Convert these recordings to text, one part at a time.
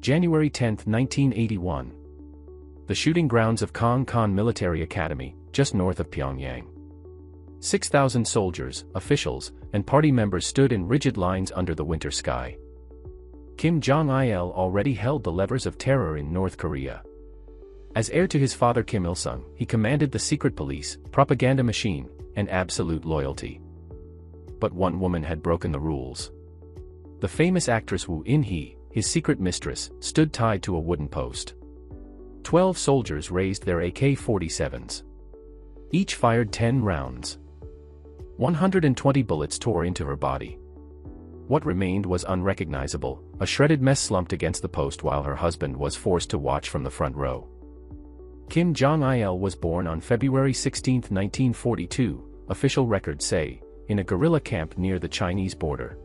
January 10, 1981. The shooting grounds of Kong Military Academy, just north of Pyongyang. 6,000 soldiers, officials, and party members stood in rigid lines under the winter sky. Kim Jong-il already held the levers of terror in North Korea. As heir to his father Kim Il-sung, he commanded the secret police, propaganda machine, and absolute loyalty. But one woman had broken the rules. The famous actress Woo In-hee, his secret mistress, stood tied to a wooden post. 12 soldiers raised their AK-47s. Each fired 10 rounds. 120 bullets tore into her body. What remained was unrecognizable, a shredded mess slumped against the post while her husband was forced to watch from the front row. Kim Jong-il was born on February 16, 1942, official records say, in a guerrilla camp near the Chinese border.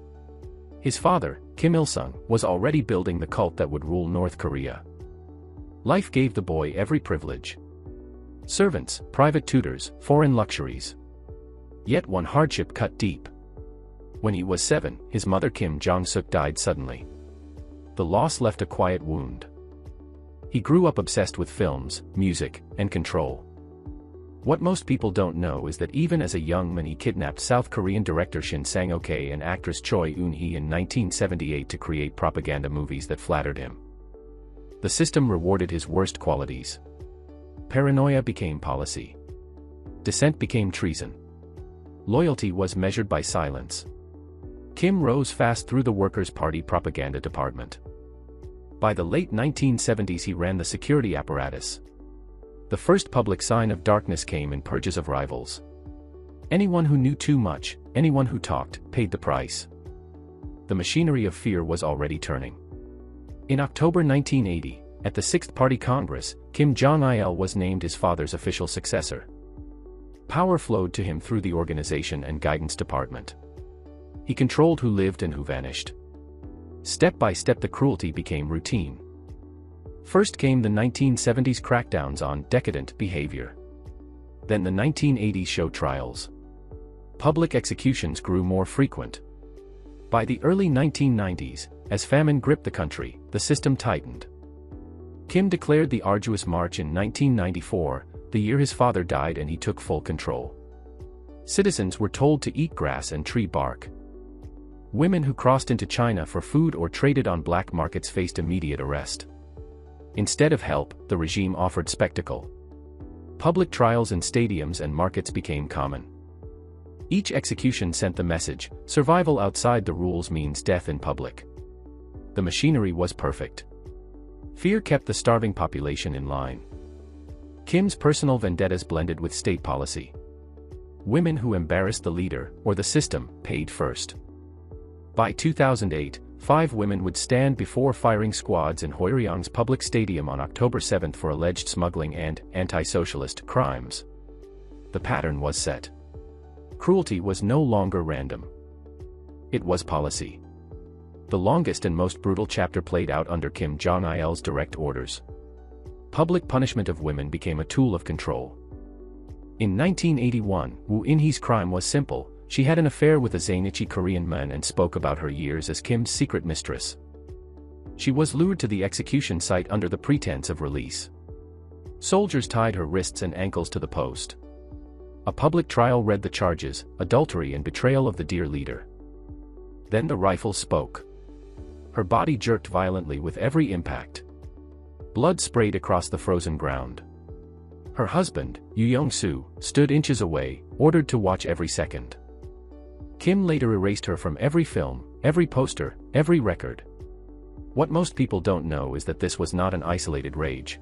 His father, Kim Il-sung, was already building the cult that would rule North Korea. Life gave the boy every privilege. Servants, private tutors, foreign luxuries. Yet one hardship cut deep. When he was 7, his mother Kim Jong-suk died suddenly. The loss left a quiet wound. He grew up obsessed with films, music, and control. What most people don't know is that even as a young man he kidnapped South Korean director Shin Sang-ok and actress Choi Eun-hee in 1978 to create propaganda movies that flattered him. The system rewarded his worst qualities. Paranoia became policy. Dissent became treason. Loyalty was measured by silence. Kim rose fast through the Workers' Party propaganda department. By the late 1970s he ran the security apparatus. The first public sign of darkness came in purges of rivals. Anyone who knew too much, anyone who talked, paid the price. The machinery of fear was already turning. In October 1980, at the 6th Party Congress, Kim Jong-il was named his father's official successor. Power flowed to him through the organization and guidance department. He controlled who lived and who vanished. Step by step the cruelty became routine. First came the 1970s crackdowns on decadent behavior. Then the 1980s show trials. Public executions grew more frequent. By the early 1990s, as famine gripped the country, the system tightened. Kim declared the arduous march in 1994, the year his father died, and he took full control. Citizens were told to eat grass and tree bark. Women who crossed into China for food or traded on black markets faced immediate arrest. Instead of help, the regime offered spectacle. Public trials in stadiums and markets became common. Each execution sent the message, survival outside the rules means death in public. The machinery was perfect. Fear kept the starving population in line. Kim's personal vendettas blended with state policy. Women who embarrassed the leader, or the system, paid first. By 2008, 5 women would stand before firing squads in Hworyong's public stadium on October 7 for alleged smuggling and anti-socialist crimes. The pattern was set. Cruelty was no longer random. It was policy. The longest and most brutal chapter played out under Kim Jong-il's direct orders. Public punishment of women became a tool of control. In 1981, Woo In-hee's crime was simple. She had an affair with a Zainichi Korean man and spoke about her years as Kim's secret mistress. She was lured to the execution site under the pretense of release. Soldiers tied her wrists and ankles to the post. A public trial read the charges: adultery and betrayal of the dear leader. Then the rifle spoke. Her body jerked violently with every impact. Blood sprayed across the frozen ground. Her husband, Yoo Young-soo, stood inches away, ordered to watch every second. Kim later erased her from every film, every poster, every record. What most people don't know is that this was not an isolated rage.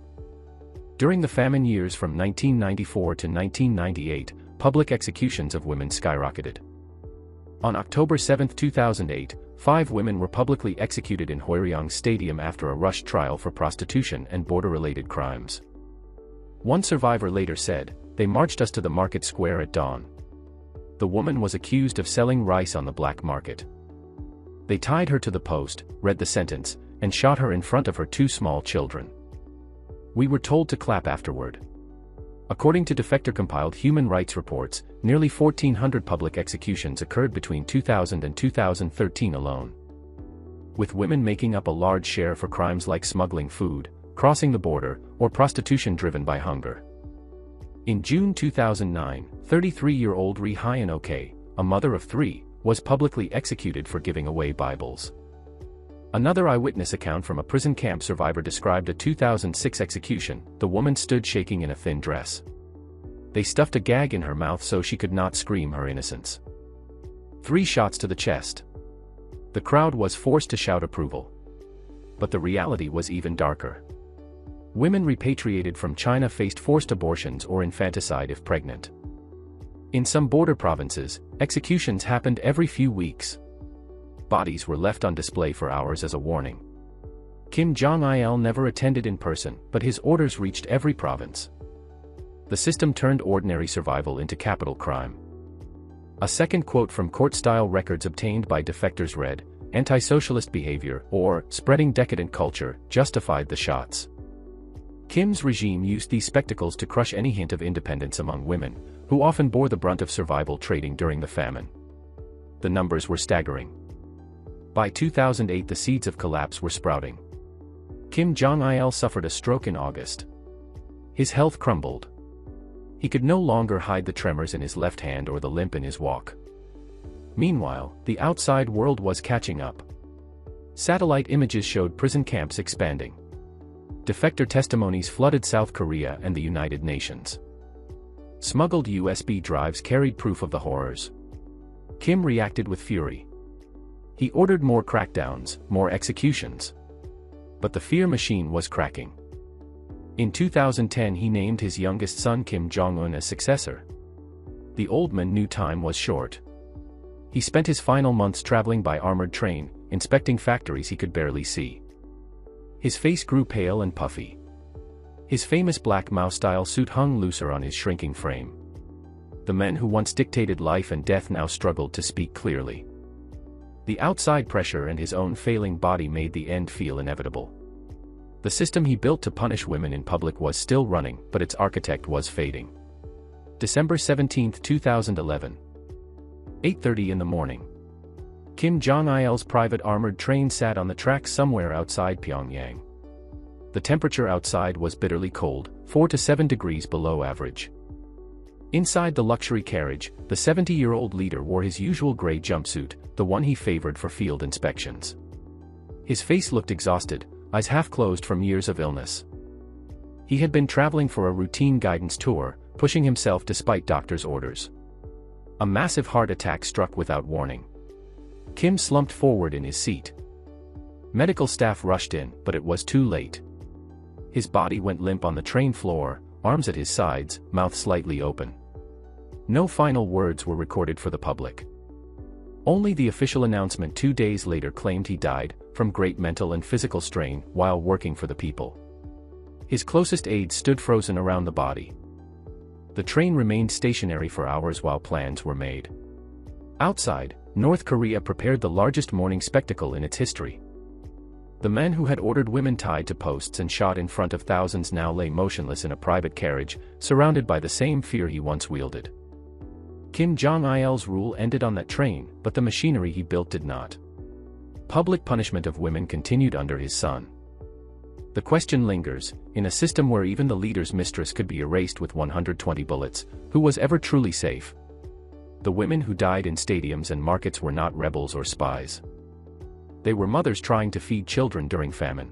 During the famine years from 1994 to 1998, public executions of women skyrocketed. On October 7, 2008, 5 women were publicly executed in Hworyong Stadium after a rushed trial for prostitution and border-related crimes. One survivor later said, "They marched us to the market square at dawn." The woman was accused of selling rice on the black market. They tied her to the post, read the sentence, and shot her in front of her 2 small children. We were told to clap afterward. According to defector-compiled human rights reports, nearly 1,400 public executions occurred between 2000 and 2013 alone. with women making up a large share for crimes like smuggling food, crossing the border, or prostitution driven by hunger. In June 2009, 33-year-old Ri Hyun-ok, a mother of 3, was publicly executed for giving away Bibles. Another eyewitness account from a prison camp survivor described a 2006 execution. The woman stood shaking in a thin dress. They stuffed a gag in her mouth so she could not scream her innocence. 3 shots to the chest. The crowd was forced to shout approval. But the reality was even darker. Women repatriated from China faced forced abortions or infanticide if pregnant. In some border provinces, executions happened every few weeks. Bodies were left on display for hours as a warning. Kim Jong-il never attended in person, but his orders reached every province. The system turned ordinary survival into capital crime. A second quote from court-style records obtained by defectors read, "Anti-socialist behavior, or spreading decadent culture, justified the shots." Kim's regime used these spectacles to crush any hint of independence among women, who often bore the brunt of survival trading during the famine. The numbers were staggering. By 2008, the seeds of collapse were sprouting. Kim Jong-il suffered a stroke in August. His health crumbled. He could no longer hide the tremors in his left hand or the limp in his walk. Meanwhile, the outside world was catching up. Satellite images showed prison camps expanding. Defector testimonies flooded South Korea and the United Nations. Smuggled USB drives carried proof of the horrors. Kim reacted with fury. He ordered more crackdowns, more executions. But the fear machine was cracking. In 2010, he named his youngest son Kim Jong-un as successor. The old man knew time was short. He spent his final months traveling by armored train, inspecting factories he could barely see. His face grew pale and puffy. His famous black Mao-style suit hung looser on his shrinking frame. The men who once dictated life and death now struggled to speak clearly. The outside pressure and his own failing body made the end feel inevitable. The system he built to punish women in public was still running, but its architect was fading. December 17, 2011. 8:30 in the morning. Kim Jong-il's private armored train sat on the tracks somewhere outside Pyongyang. The temperature outside was bitterly cold, 4 to 7 degrees below average. Inside the luxury carriage, the 70-year-old leader wore his usual gray jumpsuit, the one he favored for field inspections. His face looked exhausted, eyes half closed from years of illness. He had been traveling for a routine guidance tour, pushing himself despite doctors' orders. A massive heart attack struck without warning. Kim slumped forward in his seat. Medical staff rushed in, but it was too late. His body went limp on the train floor, arms at his sides, mouth slightly open. No final words were recorded for the public. Only the official announcement 2 days later claimed he died, from great mental and physical strain, while working for the people. His closest aides stood frozen around the body. The train remained stationary for hours while plans were made. Outside, North Korea prepared the largest mourning spectacle in its history. The men who had ordered women tied to posts and shot in front of thousands now lay motionless in a private carriage, surrounded by the same fear he once wielded. Kim Jong-il's rule ended on that train, but the machinery he built did not. Public punishment of women continued under his son. The question lingers, in a system where even the leader's mistress could be erased with 120 bullets, who was ever truly safe? The women who died in stadiums and markets were not rebels or spies. They were mothers trying to feed children during famine.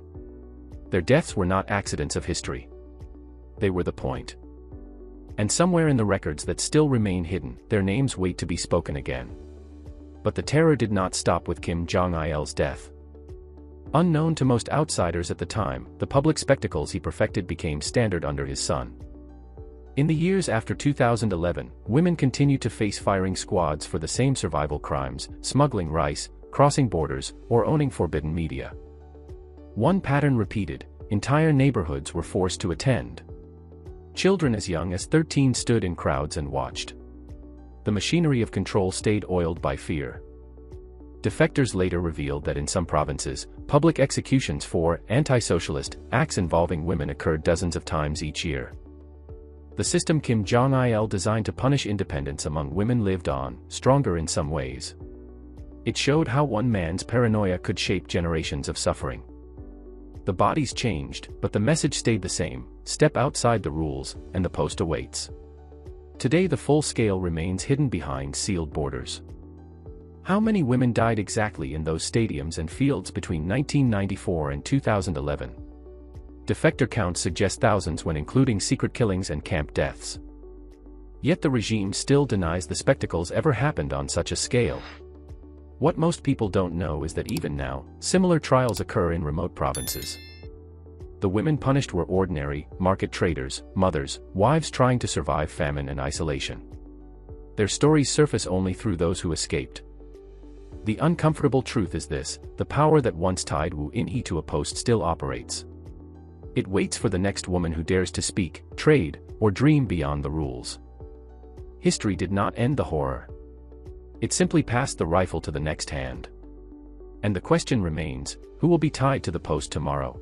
Their deaths were not accidents of history. They were the point. And somewhere in the records that still remain hidden, their names wait to be spoken again. But the terror did not stop with Kim Jong-il's death. Unknown to most outsiders at the time, the public spectacles he perfected became standard under his son. In the years after 2011, women continued to face firing squads for the same survival crimes, smuggling rice, crossing borders, or owning forbidden media. One pattern repeated: entire neighborhoods were forced to attend. Children as young as 13 stood in crowds and watched. The machinery of control stayed oiled by fear. Defectors later revealed that in some provinces, public executions for anti-socialist acts involving women occurred dozens of times each year. The system Kim Jong-il designed to punish independence among women lived on, stronger in some ways. It showed how one man's paranoia could shape generations of suffering. The bodies changed, but the message stayed the same: step outside the rules, and the post awaits. Today the full scale remains hidden behind sealed borders. How many women died exactly in those stadiums and fields between 1994 and 2011? Defector counts suggest thousands when including secret killings and camp deaths. Yet the regime still denies the spectacles ever happened on such a scale. What most people don't know is that even now, similar trials occur in remote provinces. The women punished were ordinary, market traders, mothers, wives trying to survive famine and isolation. Their stories surface only through those who escaped. The uncomfortable truth is this: the power that once tied Wu In-hee to a post still operates. It waits for the next woman who dares to speak, trade, or dream beyond the rules. History did not end the horror. It simply passed the rifle to the next hand. And the question remains: who will be tied to the post tomorrow?